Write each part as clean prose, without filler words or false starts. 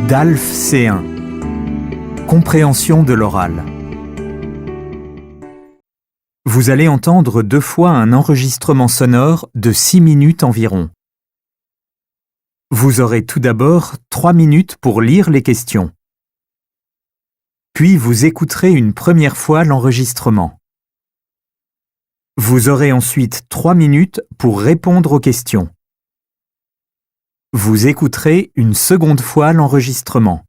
DALF C1. Compréhension de l'oral. Vous allez entendre 2 fois un enregistrement sonore de 6 minutes environ. Vous aurez tout d'abord 3 minutes pour lire les questions. Puis vous écouterez une première fois l'enregistrement. Vous aurez ensuite 3 minutes pour répondre aux questions. Vous écouterez une seconde fois l'enregistrement.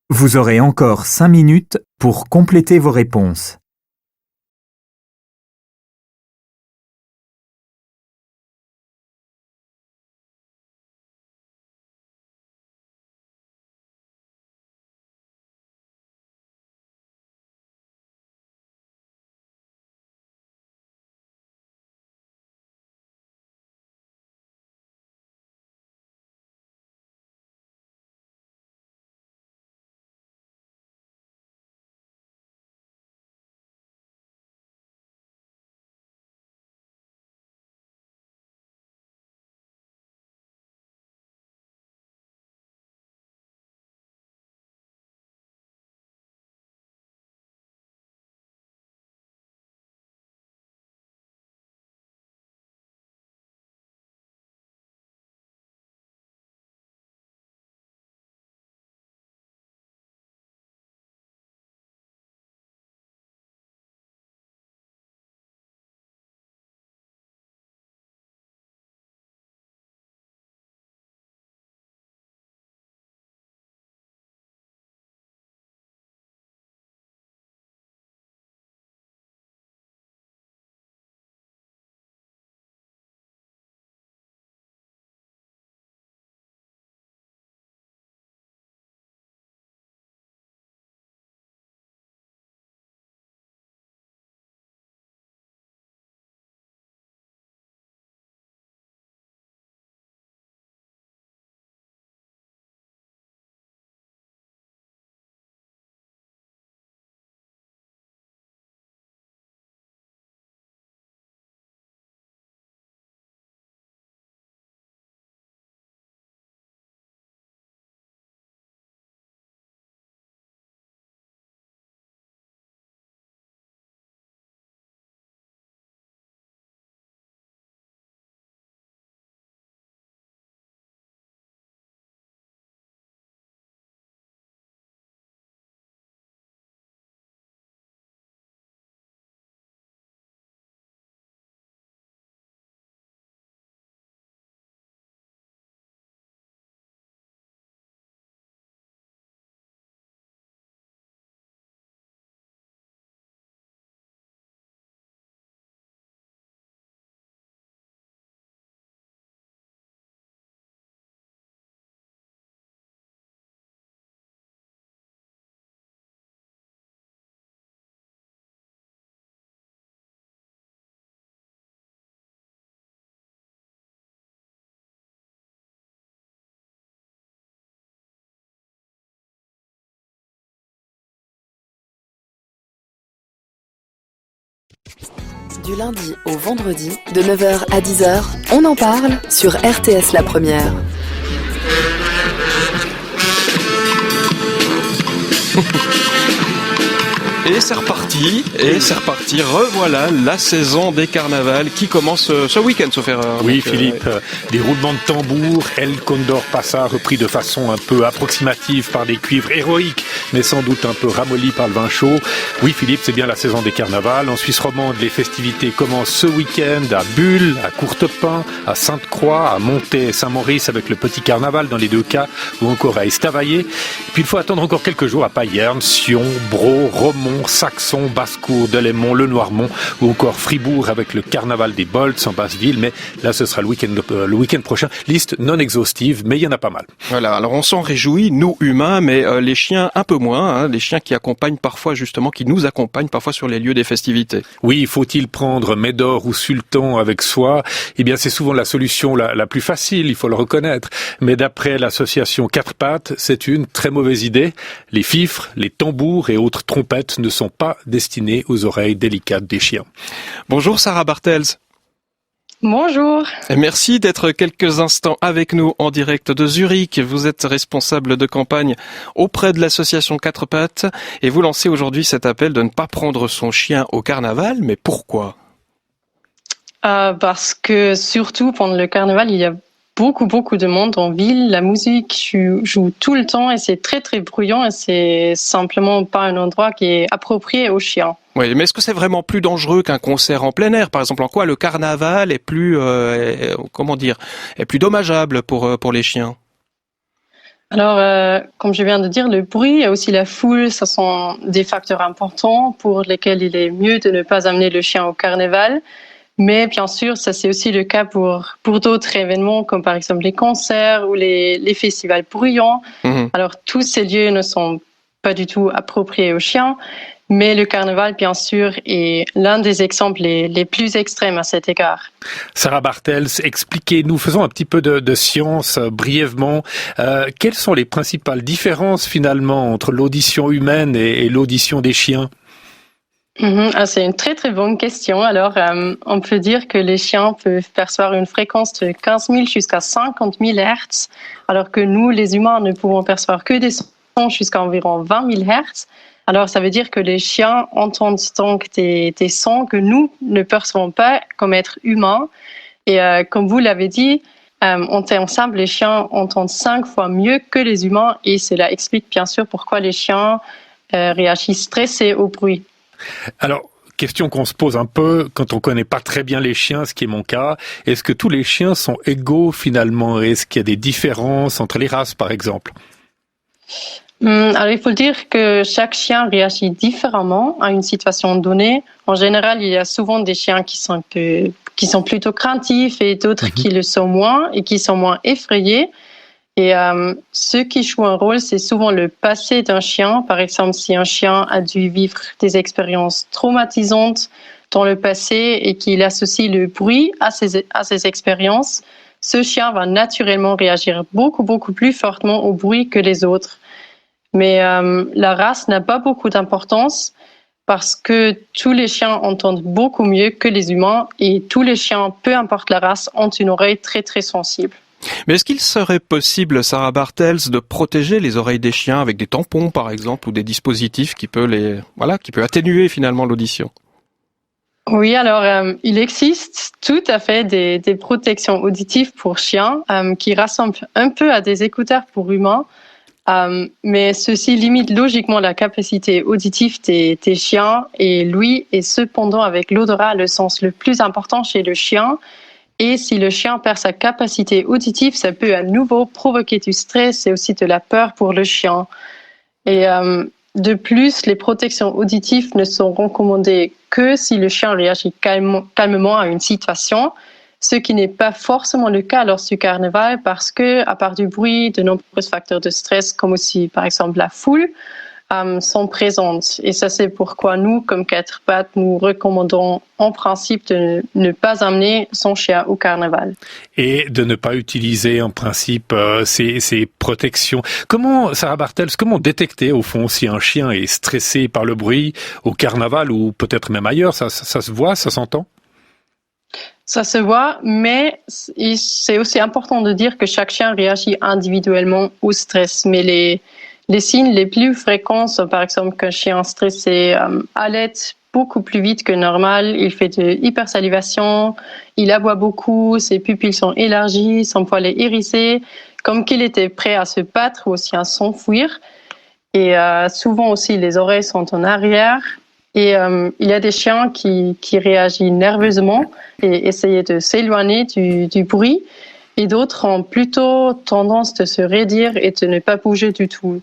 Vous aurez encore 5 minutes pour compléter vos réponses. Du lundi au vendredi, de 9h à 10h, on en parle sur RTS La Première. Et c'est reparti, revoilà la saison des carnavals qui commence ce week-end, sauf erreur. Oui, Philippe, des roulements de tambour, El Condor Passa, repris de façon un peu approximative par des cuivres héroïques, mais sans doute un peu ramollis par le vin chaud. Oui, Philippe, c'est bien la saison des carnavals. En Suisse romande, les festivités commencent ce week-end à Bulle, à Courtepin, à Sainte-Croix, à Montet et Saint-Maurice avec le petit carnaval dans les 2 cas, ou encore à Estavayer. Puis il faut attendre encore quelques jours à Payerne, Sion, Braux, Romont, Saxon, Basse-Cour, Delémont, Le Noirmont ou encore Fribourg avec le carnaval des Bolts en Basse-Ville. Mais là, ce sera le week-end prochain. Liste non exhaustive, mais il y en a pas mal. Voilà, alors on s'en réjouit, nous humains, mais les chiens un peu moins. Les chiens qui nous accompagnent parfois sur les lieux des festivités. Oui, faut-il prendre Médor ou Sultan avec soi ? Eh bien, c'est souvent la solution la plus facile, il faut le reconnaître. Mais d'après l'association 4 pattes, c'est une très mauvaise idée. Les fifres, les tambours et autres trompettes ne sont pas destinés aux oreilles délicates des chiens. Bonjour Sarah Bartels. Bonjour. Et merci d'être quelques instants avec nous en direct de Zurich. Vous êtes responsable de campagne auprès de l'association Quatre Pattes et vous lancez aujourd'hui cet appel de ne pas prendre son chien au carnaval. Mais pourquoi ? Parce que surtout pendant le carnaval, il y a beaucoup de monde en ville. La musique joue tout le temps et c'est très bruyant et c'est simplement pas un endroit qui est approprié aux chiens. Oui, mais est-ce que c'est vraiment plus dangereux qu'un concert en plein air ? Par exemple, en quoi le carnaval est plus, est plus dommageable pour les chiens ? Alors, comme je viens de dire, le bruit et aussi la foule, ce sont des facteurs importants pour lesquels il est mieux de ne pas amener le chien au carnaval. Mais bien sûr, ça c'est aussi le cas pour d'autres événements comme par exemple les concerts ou les festivals bruyants. Alors tous ces lieux ne sont pas du tout appropriés aux chiens, mais le carnaval bien sûr est l'un des exemples les plus extrêmes à cet égard. Sarah Bartels, expliquez-nous, faisons un petit peu de science brièvement. Quelles sont les principales différences finalement entre l'audition humaine et l'audition des chiens ? C'est une très bonne question. Alors, on peut dire que les chiens peuvent percevoir une fréquence de 15 000 jusqu'à 50 000 Hertz, alors que nous, les humains, ne pouvons percevoir que des sons jusqu'à environ 20 000 Hertz. Alors, ça veut dire que les chiens entendent donc des sons que nous ne percevons pas comme êtres humains. Et comme vous l'avez dit, en termes simples, les chiens entendent 5 fois mieux que les humains, et cela explique bien sûr pourquoi les chiens réagissent stressés au bruit. Alors, question qu'on se pose un peu quand on connaît pas très bien les chiens, ce qui est mon cas. Est-ce que tous les chiens sont égaux finalement ? Est-ce qu'il y a des différences entre les races, par exemple ? Alors, il faut dire que chaque chien réagit différemment à une situation donnée. En général, il y a souvent des chiens qui sont plutôt craintifs et d'autres qui le sont moins et qui sont moins effrayés. Et ce qui joue un rôle, c'est souvent le passé d'un chien. Par exemple, si un chien a dû vivre des expériences traumatisantes dans le passé et qu'il associe le bruit à ces expériences, ce chien va naturellement réagir beaucoup plus fortement au bruit que les autres. Mais la race n'a pas beaucoup d'importance parce que tous les chiens entendent beaucoup mieux que les humains et tous les chiens, peu importe la race, ont une oreille très sensible. Mais est-ce qu'il serait possible, Sarah Bartels, de protéger les oreilles des chiens avec des tampons, par exemple, ou des dispositifs qui peut atténuer finalement l'audition ? Oui, alors il existe tout à fait des protections auditives pour chiens qui ressemblent un peu à des écouteurs pour humains, mais ceci limite logiquement la capacité auditive des chiens et l'ouïe est cependant avec l'odorat le sens le plus important chez le chien. Et si le chien perd sa capacité auditive, ça peut à nouveau provoquer du stress et aussi de la peur pour le chien. Et de plus, les protections auditives ne sont recommandées que si le chien réagit calmement à une situation, ce qui n'est pas forcément le cas lors du carnaval parce que, à part du bruit, de nombreux facteurs de stress, comme aussi par exemple la foule, sont présentes. Et ça, c'est pourquoi nous, comme Quatre Pattes, nous recommandons en principe de ne pas amener son chien au carnaval. Et de ne pas utiliser en principe ces protections. Sarah Bartels, comment détecter au fond si un chien est stressé par le bruit au carnaval ou peut-être même ailleurs ? Ça se voit, ça s'entend ? Ça se voit, mais c'est aussi important de dire que chaque chien réagit individuellement au stress. Mais les signes les plus fréquents sont par exemple qu'un chien stressé halète beaucoup plus vite que normal, il fait de l'hypersalivation, il aboie beaucoup, ses pupilles sont élargies, son poil est hérissé, comme qu'il était prêt à se battre ou aussi à s'enfuir. Et souvent aussi les oreilles sont en arrière. Et il y a des chiens qui réagissent nerveusement et essayent de s'éloigner du bruit. Et d'autres ont plutôt tendance de se raidir et de ne pas bouger du tout.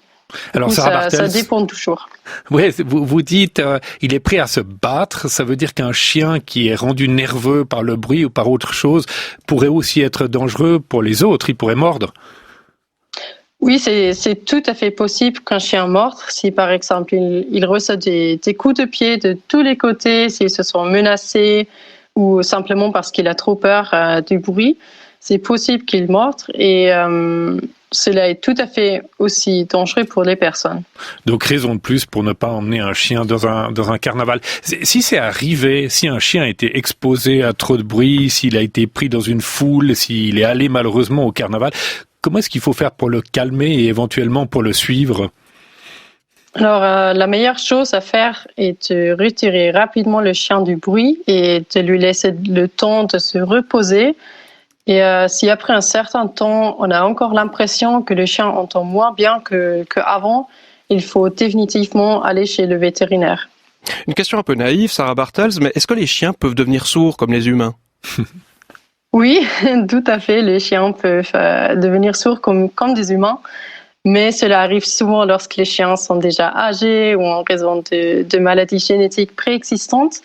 Alors, Sarah Bartels, ça dépend toujours. Oui, vous dites il est prêt à se battre. Ça veut dire qu'un chien qui est rendu nerveux par le bruit ou par autre chose pourrait aussi être dangereux pour les autres. Il pourrait mordre. Oui, c'est tout à fait possible qu'un chien morde. Si par exemple il reçoit des coups de pied de tous les côtés, s'il se sent menacé ou simplement parce qu'il a trop peur du bruit. c'est possible qu'il morde et cela est tout à fait aussi dangereux pour les personnes. Donc raison de plus pour ne pas emmener un chien dans un carnaval. Si c'est arrivé, si un chien a été exposé à trop de bruit, s'il a été pris dans une foule, s'il est allé malheureusement au carnaval, comment est-ce qu'il faut faire pour le calmer et éventuellement pour le suivre? Alors, la meilleure chose à faire est de retirer rapidement le chien du bruit et de lui laisser le temps de se reposer. Et si après un certain temps, on a encore l'impression que le chien entend moins bien qu'avant, il faut définitivement aller chez le vétérinaire. Une question un peu naïve, Sarah Bartels, mais est-ce que les chiens peuvent devenir sourds comme les humains? Oui, tout à fait, les chiens peuvent devenir sourds comme des humains, mais cela arrive souvent lorsque les chiens sont déjà âgés ou en raison de maladies génétiques préexistantes.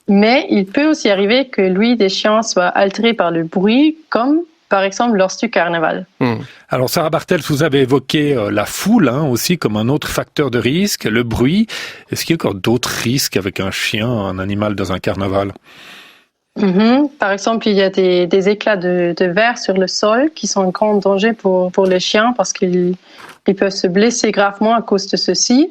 Mais il peut aussi arriver que l'ouïe des chiens soit altérée par le bruit, comme par exemple lors du carnaval. Alors Sarah Bartels, vous avez évoqué la foule aussi comme un autre facteur de risque, le bruit. Est-ce qu'il y a encore d'autres risques avec un chien, un animal dans un carnaval? Par exemple, il y a des éclats de verre sur le sol qui sont un grand danger pour les chiens parce qu'ils peuvent se blesser gravement à cause de ceci.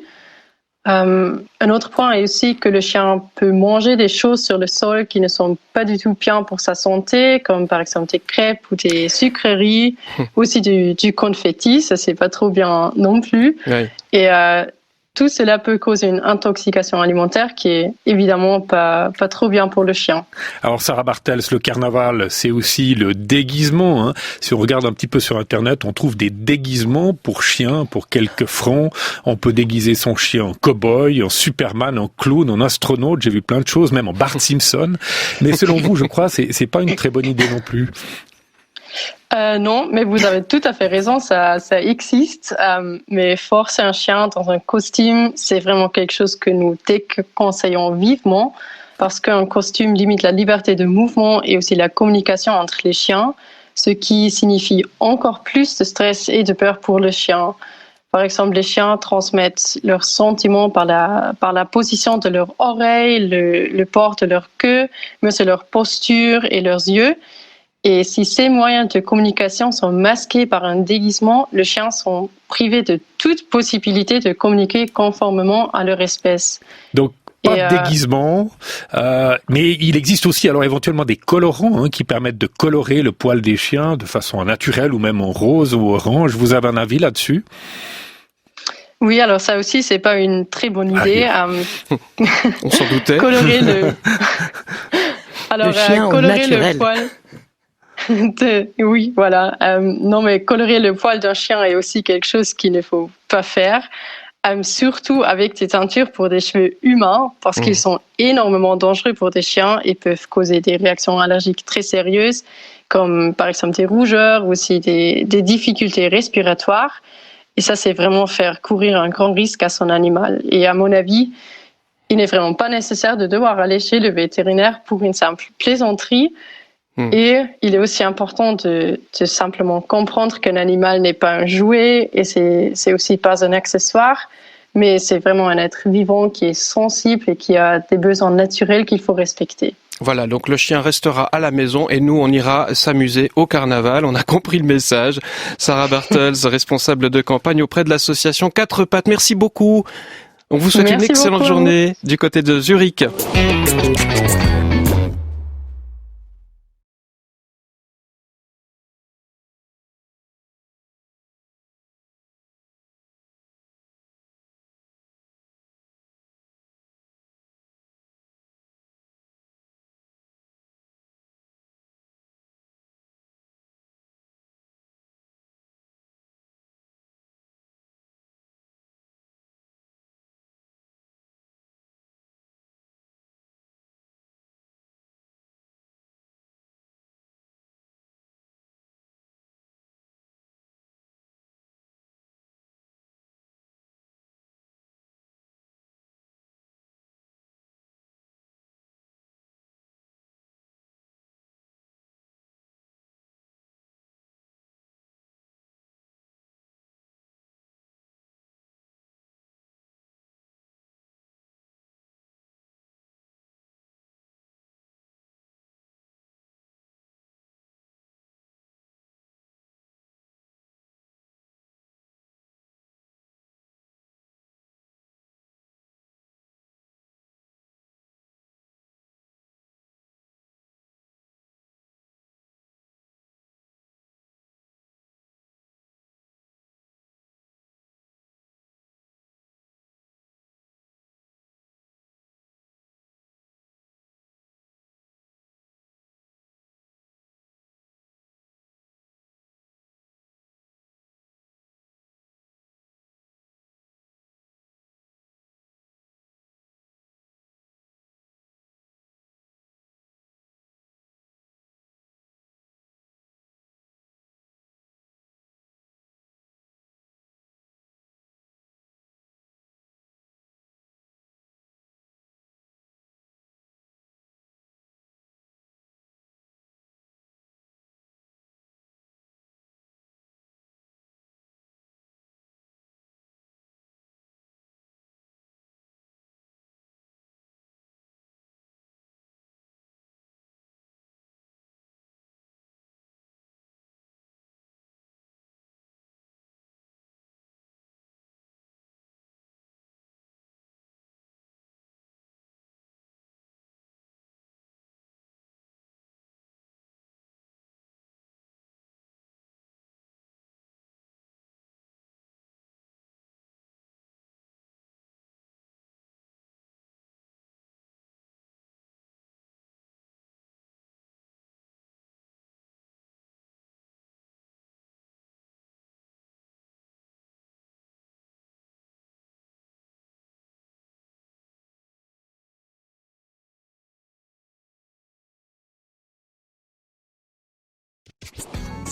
Un autre point est aussi que le chien peut manger des choses sur le sol qui ne sont pas du tout bien pour sa santé, comme par exemple des crêpes ou des sucreries, aussi du confetti, ça c'est pas trop bien non plus. Oui. Et tout cela peut causer une intoxication alimentaire qui est évidemment pas trop bien pour le chien. Alors Sarah Bartels, le carnaval, c'est aussi le déguisement. Si on regarde un petit peu sur Internet, on trouve des déguisements pour chiens, pour quelques francs. On peut déguiser son chien en cow-boy, en Superman, en clown, en astronaute. J'ai vu plein de choses, même en Bart Simpson. Mais selon vous, je crois, c'est pas une très bonne idée non plus. Non, mais vous avez tout à fait raison, ça existe. Mais forcer un chien dans un costume, c'est vraiment quelque chose que nous déconseillons vivement parce qu'un costume limite la liberté de mouvement et aussi la communication entre les chiens, ce qui signifie encore plus de stress et de peur pour le chien. Par exemple, les chiens transmettent leurs sentiments par la position de leurs oreilles, le port de leur queue, mais aussi leur posture et leurs yeux. Et si ces moyens de communication sont masqués par un déguisement, les chiens sont privés de toute possibilité de communiquer conformément à leur espèce. Donc, pas de déguisement, mais il existe aussi alors éventuellement des colorants qui permettent de colorer le poil des chiens de façon naturelle ou même en rose ou orange. Vous avez un avis là-dessus? Oui, alors ça aussi, c'est pas une très bonne idée. On s'en doutait. Colorer le chien au colorer naturel. Le poil. Oui, voilà. Non, mais colorer le poil d'un chien est aussi quelque chose qu'il ne faut pas faire. Surtout avec des teintures pour des cheveux humains, parce qu'ils sont énormément dangereux pour des chiens et peuvent causer des réactions allergiques très sérieuses, comme par exemple des rougeurs ou aussi des difficultés respiratoires. Et ça, c'est vraiment faire courir un grand risque à son animal. Et à mon avis, il n'est vraiment pas nécessaire de devoir aller chez le vétérinaire pour une simple plaisanterie. Et il est aussi important de simplement comprendre qu'un animal n'est pas un jouet et c'est aussi pas un accessoire, mais c'est vraiment un être vivant qui est sensible et qui a des besoins naturels qu'il faut respecter. Voilà, donc le chien restera à la maison et nous, on ira s'amuser au carnaval. On a compris le message. Sarah Bartels, responsable de campagne auprès de l'association Quatre Pattes. Merci beaucoup. On vous souhaite une excellente journée du côté de Zurich.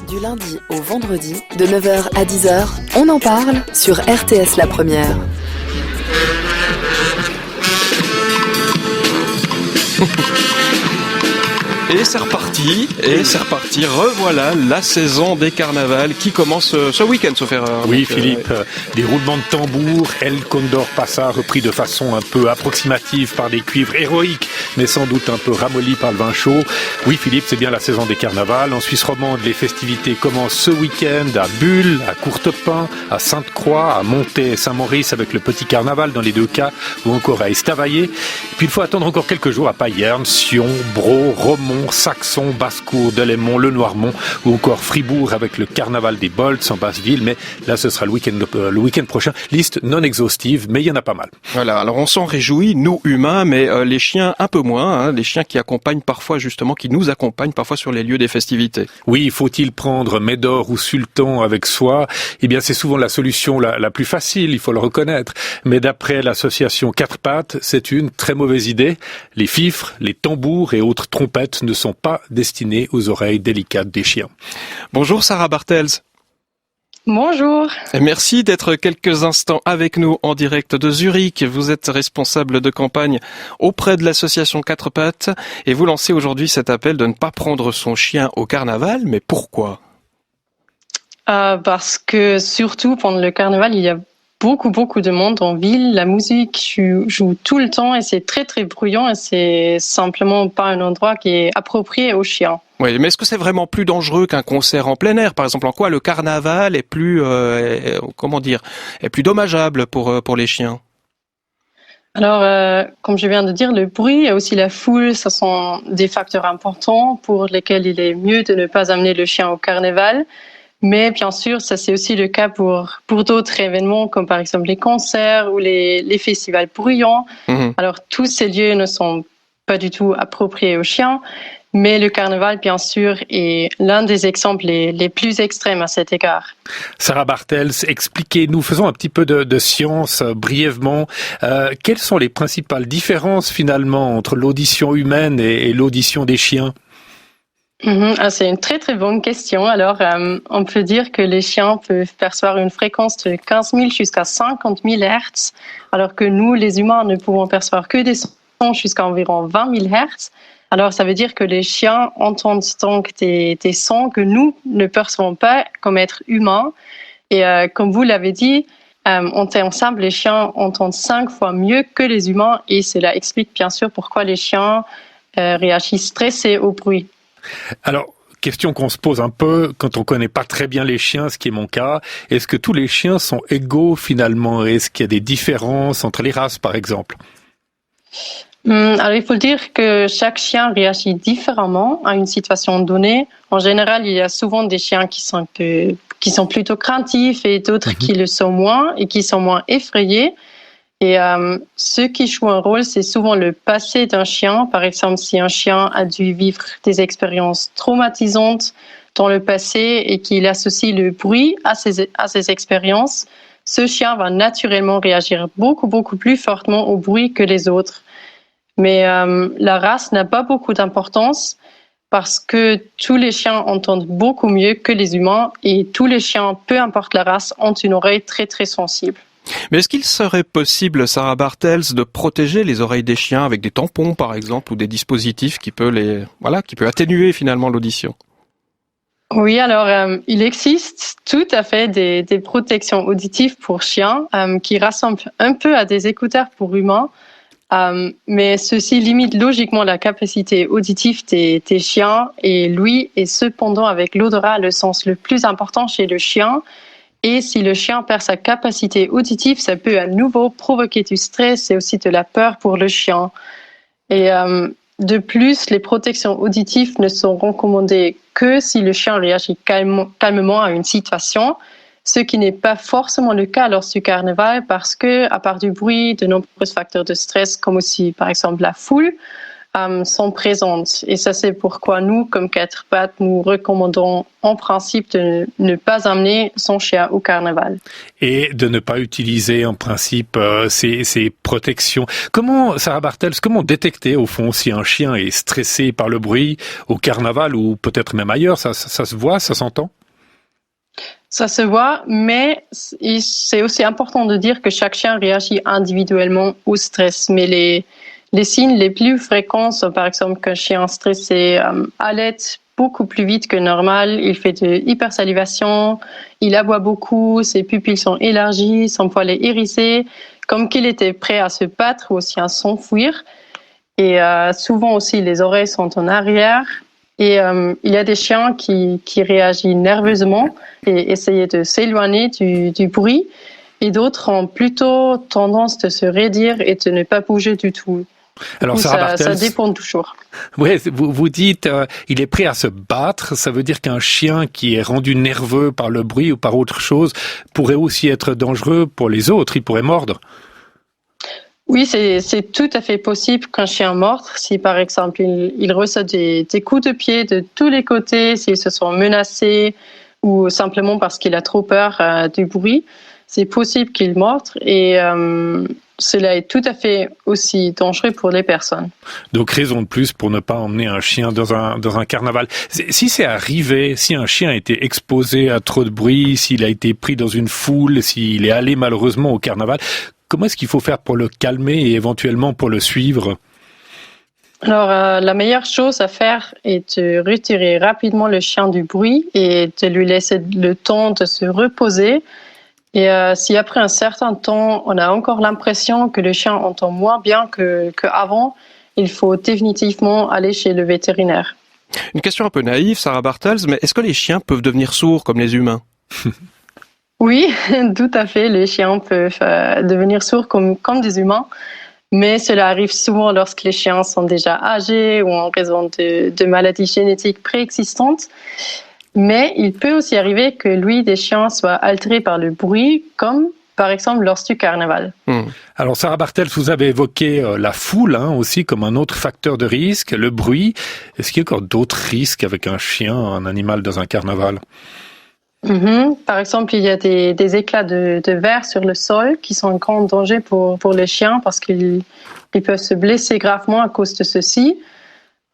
Du lundi au vendredi, de 9h à 10h, on en parle sur RTS La Première. Et c'est reparti, revoilà la saison des carnavals qui commence ce week-end, sauf erreur. Oui, Philippe, des roulements de tambour, El Condor Passa, repris de façon un peu approximative par des cuivres héroïques, mais sans doute un peu ramollis par le vin chaud. Oui, Philippe, c'est bien la saison des carnavals. En Suisse romande, les festivités commencent ce week-end à Bulle, à Courtepin, à Sainte-Croix, à Montet et Saint-Maurice avec le petit carnaval dans les deux cas, ou encore à Estavayer. Puis il faut attendre encore quelques jours à Payerne, Sion, Braux, Romont, Saxon, Basse-Cour, Delémont, Le Noirmont ou encore Fribourg avec le carnaval des Bolts en Basse-Ville. Mais là, ce sera le week-end prochain. Liste non exhaustive, mais il y en a pas mal. Voilà, alors on s'en réjouit, nous humains, mais les chiens un peu moins. Les chiens qui nous accompagnent parfois sur les lieux des festivités. Oui, faut-il prendre Médor ou Sultan avec soi? Eh bien, c'est souvent la solution la plus facile, il faut le reconnaître. Mais d'après l'association Quatre Pattes, c'est une très mauvaise idée. Les fifres, les tambours et autres trompettes ne sont pas destinés aux oreilles délicates des chiens. Bonjour Sarah Bartels. Bonjour. Et merci d'être quelques instants avec nous en direct de Zurich. Vous êtes responsable de campagne auprès de l'association Quatre Pattes et vous lancez aujourd'hui cet appel de ne pas prendre son chien au carnaval. Mais pourquoi ? Parce que surtout pendant le carnaval, il y a beaucoup de monde en ville. La musique joue tout le temps et c'est très bruyant et c'est simplement pas un endroit qui est approprié aux chiens. Oui, mais est-ce que c'est vraiment plus dangereux qu'un concert en plein air ? Par exemple, en quoi le carnaval est plus, est plus dommageable pour les chiens ? Alors, comme je viens de dire, le bruit et aussi la foule, ce sont des facteurs importants pour lesquels il est mieux de ne pas amener le chien au carnaval. Mais bien sûr, ça c'est aussi le cas pour d'autres événements comme par exemple les concerts ou les festivals bruyants. Mmh. Alors tous ces lieux ne sont pas du tout appropriés aux chiens, mais le carnaval bien sûr est l'un des exemples les plus extrêmes à cet égard. Sarah Bartels, expliquez-nous, faisons un petit peu de science brièvement. Quelles sont les principales différences finalement entre l'audition humaine et l'audition des chiens ? C'est une très bonne question. Alors, on peut dire que les chiens peuvent percevoir une fréquence de 15 000 jusqu'à 50 000 Hertz, alors que nous, les humains, ne pouvons percevoir que des sons jusqu'à environ 20 000 Hertz. Alors, ça veut dire que les chiens entendent donc des sons que nous ne percevons pas comme êtres humains. Et comme vous l'avez dit, en temps simple, les chiens entendent 5 fois mieux que les humains, et cela explique bien sûr pourquoi les chiens réagissent stressés au bruit. Alors, question qu'on se pose un peu quand on connaît pas très bien les chiens, ce qui est mon cas. Est-ce que tous les chiens sont égaux finalement ? Est-ce qu'il y a des différences entre les races, par exemple ? Alors, il faut dire que chaque chien réagit différemment à une situation donnée. En général, il y a souvent des chiens qui sont plutôt craintifs et d'autres qui le sont moins et qui sont moins effrayés. Et ce qui joue un rôle, c'est souvent le passé d'un chien. Par exemple, si un chien a dû vivre des expériences traumatisantes dans le passé et qu'il associe le bruit à ces expériences, ce chien va naturellement réagir beaucoup plus fortement au bruit que les autres. Mais la race n'a pas beaucoup d'importance parce que tous les chiens entendent beaucoup mieux que les humains et tous les chiens, peu importe la race, ont une oreille très sensible. Mais est-ce qu'il serait possible, Sarah Bartels, de protéger les oreilles des chiens avec des tampons, par exemple, ou des dispositifs qui peut atténuer finalement l'audition ? Oui, alors il existe tout à fait des protections auditives pour chiens qui ressemblent un peu à des écouteurs pour humains, mais ceci limite logiquement la capacité auditive des chiens et l'ouïe est cependant avec l'odorat le sens le plus important chez le chien. Et si le chien perd sa capacité auditive, ça peut à nouveau provoquer du stress et aussi de la peur pour le chien. Et de plus, les protections auditives ne sont recommandées que si le chien réagit calmement à une situation, ce qui n'est pas forcément le cas lors du carnaval parce que, à part du bruit, de nombreux facteurs de stress, comme aussi par exemple la foule, sont présentes. Et ça, c'est pourquoi nous, comme Quatre Pattes, nous recommandons en principe de ne pas amener son chien au carnaval. Et de ne pas utiliser en principe ces protections. Sarah Bartels, comment détecter au fond si un chien est stressé par le bruit au carnaval ou peut-être même ailleurs? Ça se voit, ça s'entend? Ça se voit, mais c'est aussi important de dire que chaque chien réagit individuellement au stress. Mais les signes les plus fréquents sont par exemple qu'un chien stressé halète beaucoup plus vite que normal, il fait de hypersalivation, il aboie beaucoup, ses pupilles sont élargies, son poil est hérissé, comme qu'il était prêt à se battre ou aussi à s'enfuir. Et souvent aussi les oreilles sont en arrière. Et il y a des chiens qui réagissent nerveusement et essayent de s'éloigner du bruit. Et d'autres ont plutôt tendance de se raidir et de ne pas bouger du tout. Alors, Sarah Bartels, ça dépend toujours. Oui, vous dites il est prêt à se battre. Ça veut dire qu'un chien qui est rendu nerveux par le bruit ou par autre chose pourrait aussi être dangereux pour les autres. Il pourrait mordre. Oui, c'est tout à fait possible qu'un chien morde. Si par exemple il reçoit des coups de pied de tous les côtés, s'il se sent menacé ou simplement parce qu'il a trop peur du bruit, c'est possible qu'il morde et cela est tout à fait aussi dangereux pour les personnes. Donc raison de plus pour ne pas emmener un chien dans un carnaval. Si c'est arrivé, si un chien a été exposé à trop de bruit, s'il a été pris dans une foule, s'il est allé malheureusement au carnaval, comment est-ce qu'il faut faire pour le calmer et éventuellement pour le suivre? Alors, la meilleure chose à faire est de retirer rapidement le chien du bruit et de lui laisser le temps de se reposer. Et si après un certain temps, on a encore l'impression que le chien entend moins bien qu'avant, il faut définitivement aller chez le vétérinaire. Une question un peu naïve, Sarah Bartels, mais est-ce que les chiens peuvent devenir sourds comme les humains? Oui, tout à fait. Les chiens peuvent devenir sourds comme des humains, mais cela arrive souvent lorsque les chiens sont déjà âgés ou en raison de maladies génétiques préexistantes. Mais il peut aussi arriver que l'ouïe des chiens soit altérée par le bruit, comme par exemple lors du carnaval. Alors Sarah Bartels, vous avez évoqué la foule aussi comme un autre facteur de risque, le bruit. Est-ce qu'il y a encore d'autres risques avec un chien, un animal dans un carnaval? Par exemple, il y a des éclats de verre sur le sol qui sont un grand danger pour les chiens parce qu'ils peuvent se blesser gravement à cause de ceci.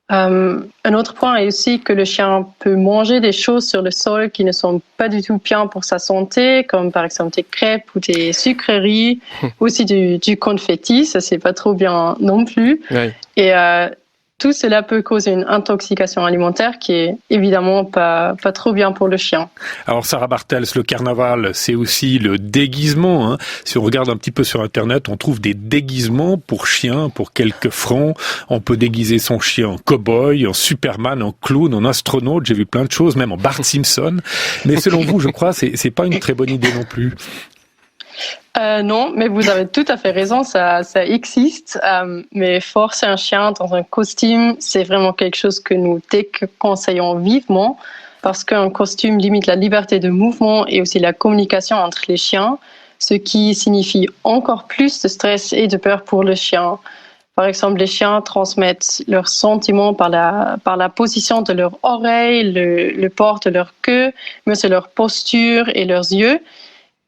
Un autre point est aussi que le chien peut manger des choses sur le sol qui ne sont pas du tout bien pour sa santé, comme par exemple des crêpes ou des sucreries, aussi du confetti, ça c'est pas trop bien non plus. Oui. Et tout cela peut causer une intoxication alimentaire qui est évidemment pas trop bien pour le chien. Alors Sarah Bartels, le carnaval, c'est aussi le déguisement. Si on regarde un petit peu sur Internet, on trouve des déguisements pour chiens, pour quelques francs. On peut déguiser son chien en cow-boy, en Superman, en clown, en astronaute. J'ai vu plein de choses, même en Bart Simpson. Mais selon vous, je crois, c'est pas une très bonne idée non plus. Non, mais vous avez tout à fait raison, ça existe. Mais forcer un chien dans un costume, c'est vraiment quelque chose que nous déconseillons vivement parce qu'un costume limite la liberté de mouvement et aussi la communication entre les chiens, ce qui signifie encore plus de stress et de peur pour le chien. Par exemple, les chiens transmettent leurs sentiments par la position de leurs oreilles, le port de leur queue, mais aussi leur posture et leurs yeux.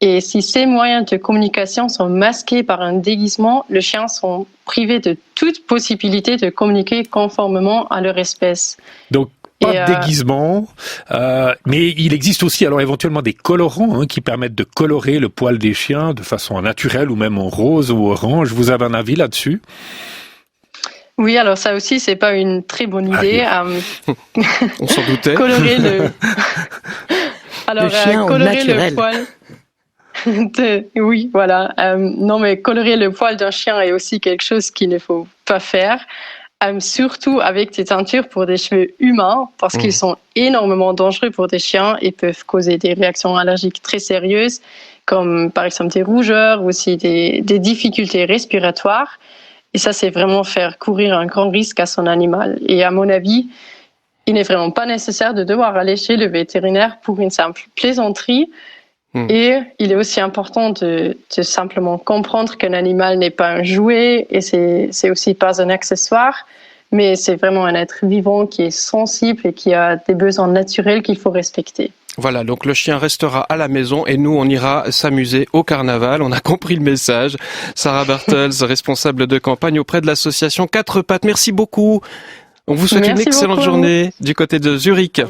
Et si ces moyens de communication sont masqués par un déguisement, les chiens sont privés de toute possibilité de communiquer conformément à leur espèce. Donc, pas de déguisement, mais il existe aussi alors éventuellement des colorants qui permettent de colorer le poil des chiens de façon naturelle ou même en rose ou orange. Vous avez un avis là-dessus? Oui, alors ça aussi, c'est pas une très bonne idée. On s'en doutait. Colorer le chien colorer naturel. Le poil. Oui, voilà. Non, mais colorer le poil d'un chien est aussi quelque chose qu'il ne faut pas faire. Surtout avec des teintures pour des cheveux humains, parce qu'ils sont énormément dangereux pour des chiens et peuvent causer des réactions allergiques très sérieuses, comme par exemple des rougeurs ou aussi des difficultés respiratoires. Et ça, c'est vraiment faire courir un grand risque à son animal. Et à mon avis, il n'est vraiment pas nécessaire de devoir aller chez le vétérinaire pour une simple plaisanterie. Et il est aussi important de simplement comprendre qu'un animal n'est pas un jouet et c'est aussi pas un accessoire, mais c'est vraiment un être vivant qui est sensible et qui a des besoins naturels qu'il faut respecter. Voilà, donc le chien restera à la maison et nous, on ira s'amuser au carnaval. On a compris le message. Sarah Bartels, responsable de campagne auprès de l'association Quatre Pattes. Merci beaucoup. On vous souhaite une excellente journée du côté de Zurich.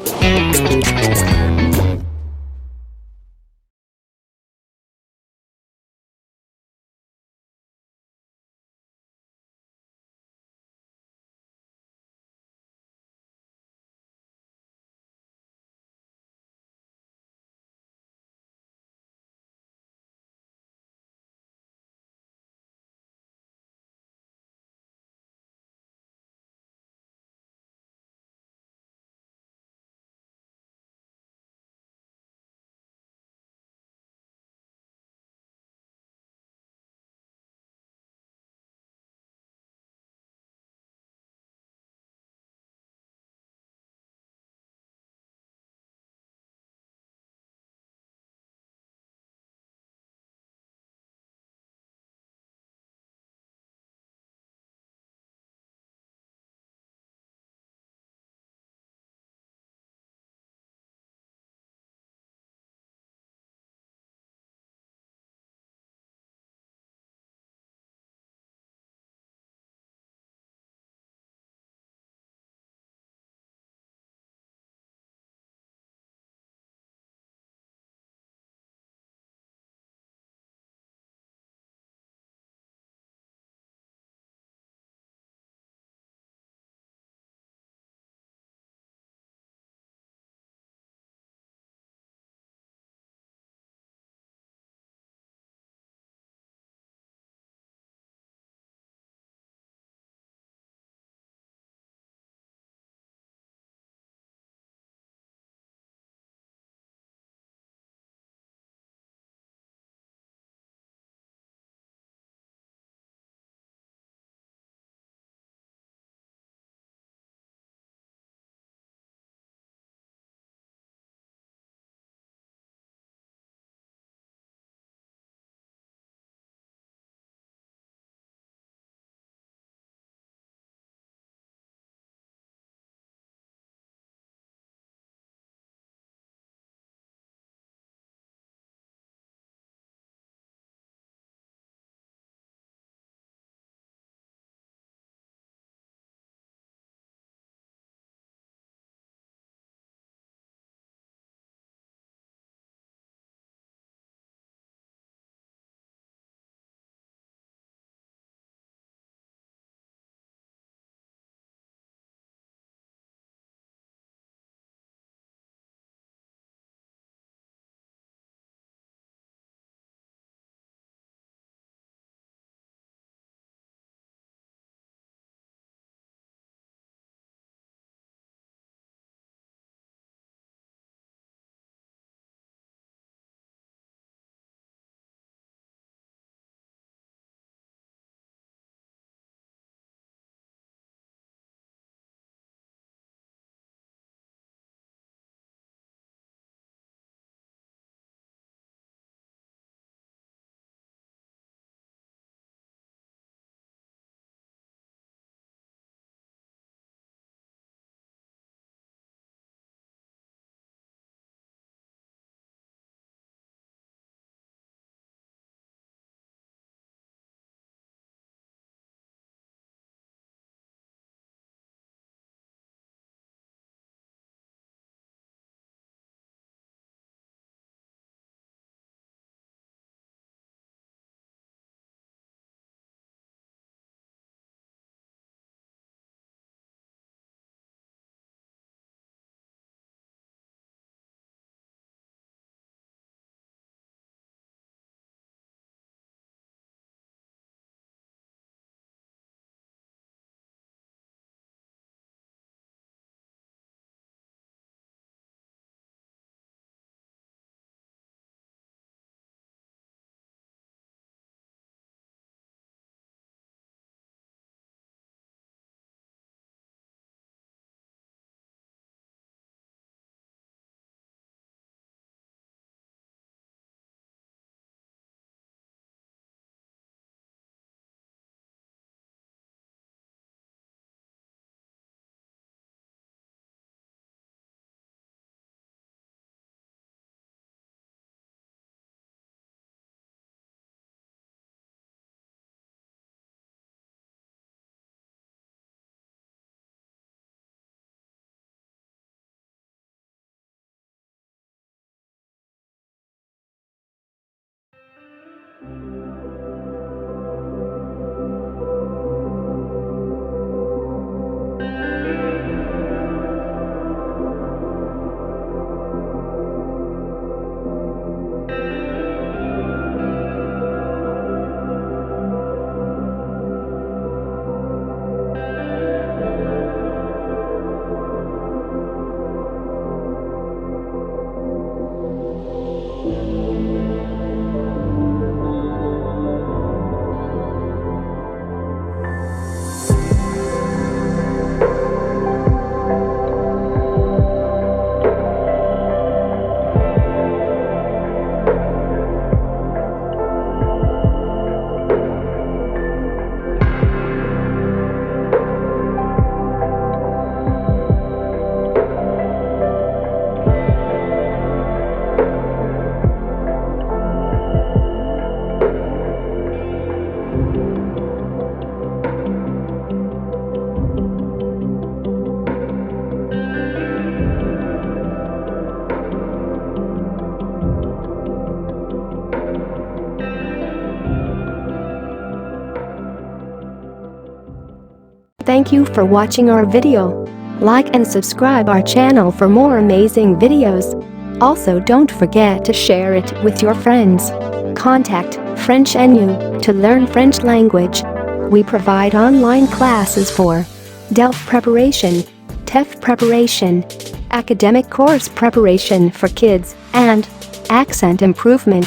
Thank you for watching our video. Like and subscribe our channel for more amazing videos. Also, don't forget to share it with your friends. Contact French NU to learn French language. We provide online classes for DELF preparation, TEF preparation, academic course preparation for kids, and accent improvement.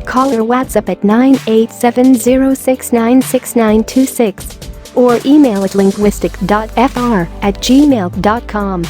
Call or WhatsApp at 98706966926 or email at linguistic.fr@gmail.com.